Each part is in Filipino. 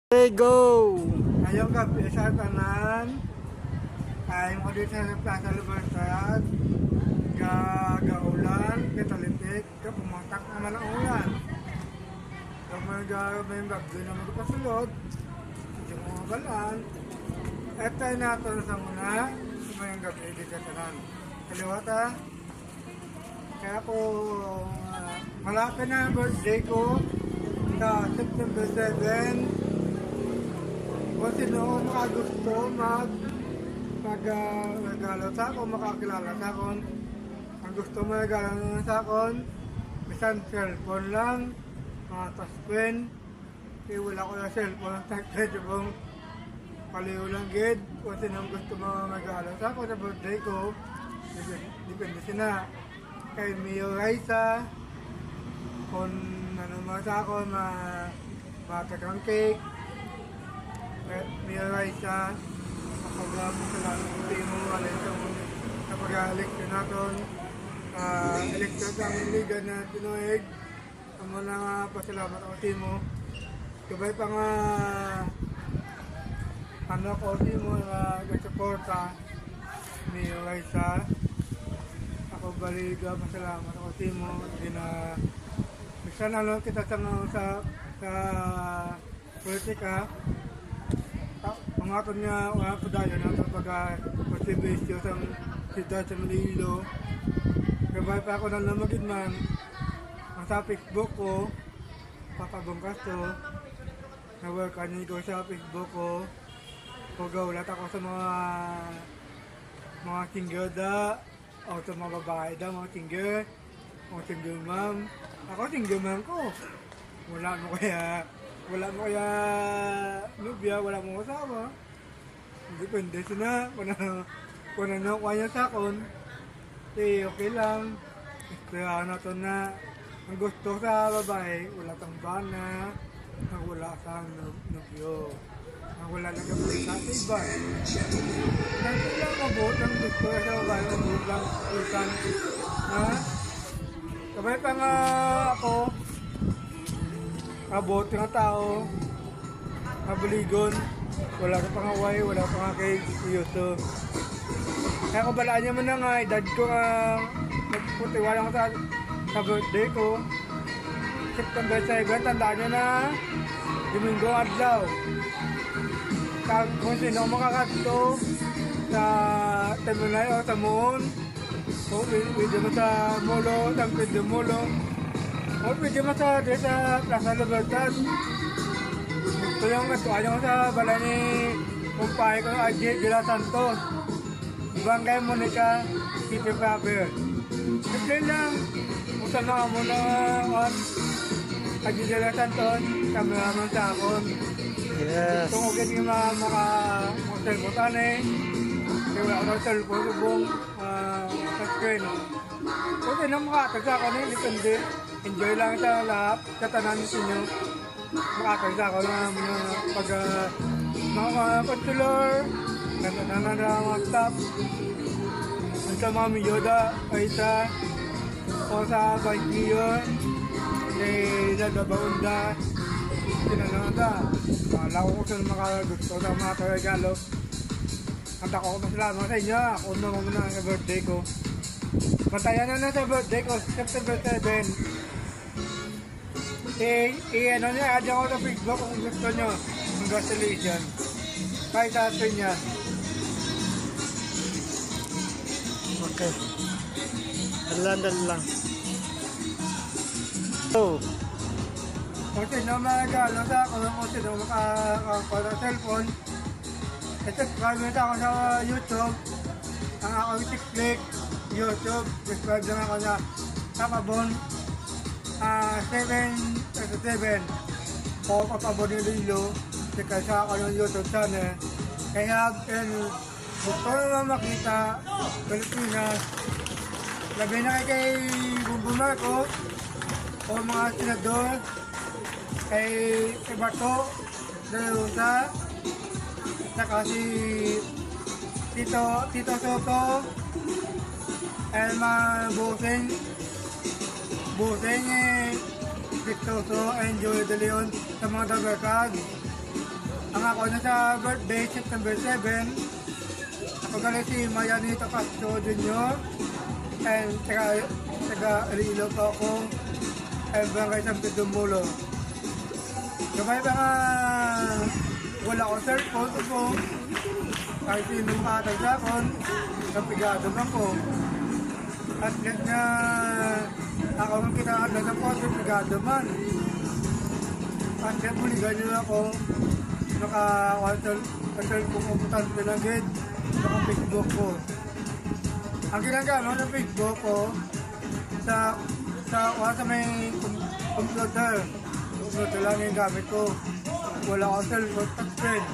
Okay, go! Ngayong gabi sa tanan ay mo dito sa Plaza Libertad gaulan, kitalitik, pumatak naman ang ulan. Kapag may bagyo na magpasulod, yung mga balaan, at tayo nato sa muna, ngayong gabi dito sa tanan. Kaliwata, kaya ako malapit na ang birthday ko sa September 7. Kung sino makagusto mag-regalo sa akon, makakilala sa akon, ang gusto mo regalo sa akon, isang cellphone lang, mga touchscreen, kaya wala ko na cellphone, touchscreen yung paliw lang gid. Kung sino gusto mo regalo sa akon sa birthday ko, depende sila. Kay Mio Raisa, kung ano mo sa akon, matakang cake, Miyaway siya kapag sa lahat mo alin sa pag-eleksyon natin eleksyon sa aming liga na tinuig ang mga pasalamat ako timo kabay pa nga ano ko timo nag-suporta Miyaway siya ako baliga pasalamat ako timo hindi na minsan ano kita sa politika ang aton nga mga padayon nato pagka-pagsimbisyo sa siyudad sa Manilo. Kabay pa ako ng lamagid man ang sa Facebook ko Papa Castro na-work ko sa Facebook ko pagawlat ako sa mga singer da o sa mga babae da, mga singer o singer ma'am. Ako singer ma'am ko wala mo kaya nubya, wala mong asawa. Depende sila. Kung ano kaya sa akon, okay lang. Kaya nato na ang gusto sa babae, wala kang bana, wala kang nubyo, wala na kang sa iba. Kasi lang abot ang gusto sa babae, abot lang ulitan. Kabay pa nga ako, abot ng tao, mabuligon, wala ka pang away, wala ka pang kay Yuso. Kaya kabalaan niya mo na nga, edad ko nga, nagputiwala ko sa birthday ko. September 7, tandaan niya na, Domingo Adlaw. Kung sino makakato sa Temunay o sa Moon, o pwede mo sa Molo, Tangpid de Molo, o pwede mo sa Plaza Libertad. Ito yung natuwa ko sa bala ni kumpahe ko, Ajay de la Santos. Ibangay Monica, City Faber. Simple lang. Kung saan na mo na Ajay de la Santos, kameraman sa akon. Yes. Kung okay yung mga-cellphone eh. Kaya wala ko ng cellphone subong sa screen. Kung saan na makatag sa akon eh, depende. Enjoy lang sa lahat, katanan ninyo. Makakagsa ako na pag mga controller, nandun na mga staff, sa mga Miyoda, ay o sa Bagiyo, nadabaunda, sinananda. Lako ko sa makagusto sa mga regalo. At ako masalamat sa inyo, ako naman muna ang birthday ko. Bantayan na sa birthday ko, September 7. Ano niya, add ako sa Facebook kung gusto nyo. Congratulations. Kahit sa atin niya. Okay. Dalan lang. So, Kung sino magagalo sa ako, kung sino makakakuha ng cellphone, subscribe na ako sa YouTube. Ang akong TikTok, YouTube, subscribe na ako sa Kapabon 7 o Kapabon ni Lilo. Sika sa ako ng YouTube channel. Kaya gusto naman makita Pilipinas. Labi na kay Bongbong Marcos o mga senador kay Bato de la Rosa, saka si Tito Soto, Elma Buseng Victoso, and Joey De Leon sa mga dabarkad. Ang ako na sa birthday, September 7. Ako galing si Mayanito Castro Jr. And taga Iloilo po ako. And barangay San Pedro Mulo. Gabay ba nga wala akong cellphone ko. Kahit sino makatag sa akon, kapigado man ko. At net na ako ang kinakaan na sa phone, kapigado man. At net buligan nyo ako, naka-cellphone ko putante na gid, naka-Facebook ko. Ang ginagano ng Facebook ko, sa may computer. Computer lang yung gamit ko. Wala akong cellphone, touchscreen.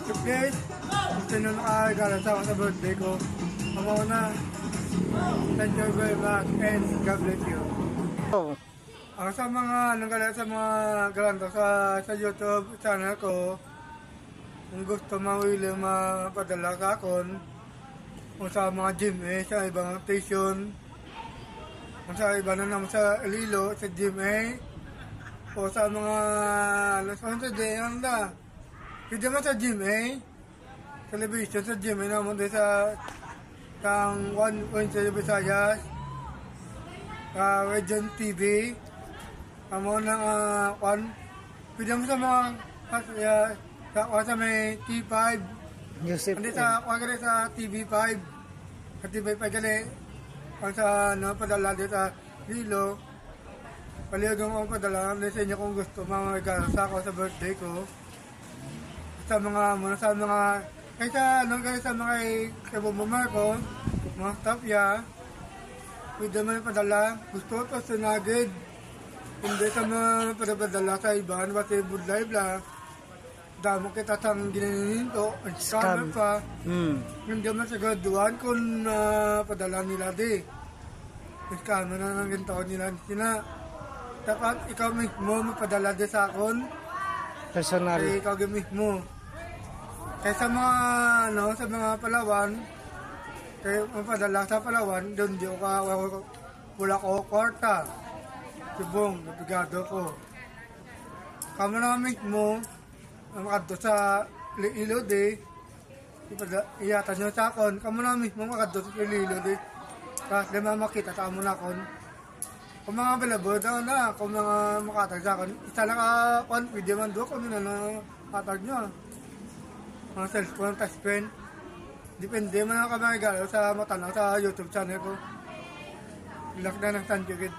So please, kung sino nakakagala sa ako sa birthday ko, ako na. Thank you very much and God bless you. Oh. Ako sa mga nanggalat sa mga galanta sa YouTube channel ko, kung gusto mawili mapadala sa akon, kung sa mga gym sa ibang station, kung sa iba na naman sa Iloilo, sa gym o sa mga alas 11 day, ano na, pwede mo sa gym television sa gym naman din sa kang 1.0 Visayas, Region TV, amo ng pwede mo sa mga sa may T5, Yusip. hindi sa kagari sa TV5, sa TV5 gali, ang sa padala dito sa Lilo, paliwagang akong padala, sa inyo kung gusto mga regalo sa ako sa birthday ko, sa mga kaysa sa mga kabumumar ko, mga staff pwede mo na padala, gusto ko sinagid, hindi sa mga padala sa iba, kasi good life lang, damo kita sang ginanininto, ang scammer pa, hindi mo sagaduan kung padala nila di. Scammer na ng ginto nila sina. Dapat ikaw mismo mapadala di sa akon, Personal. ikaw mismo. Kaya sa mga, sa mga Palawan, kaya mapadala sa Palawan, doon di wala ko kwarta. Subong, nabigado ko. Kamo na mismo, makadto sa Iloilo di, iyatan nyo sa akon, kamo na mismo makadto sa Iloilo di, tapos di makita sa amo na akon. Kung mga balabo daw na, kung mga makatag sa akon, isa lang pwede man doon, kung na nakatag nyo. Mga cellphone, touchscreen, depende man ang kamagalo sa matanaw sa YouTube channel ko. Ilak na ng San Jugid.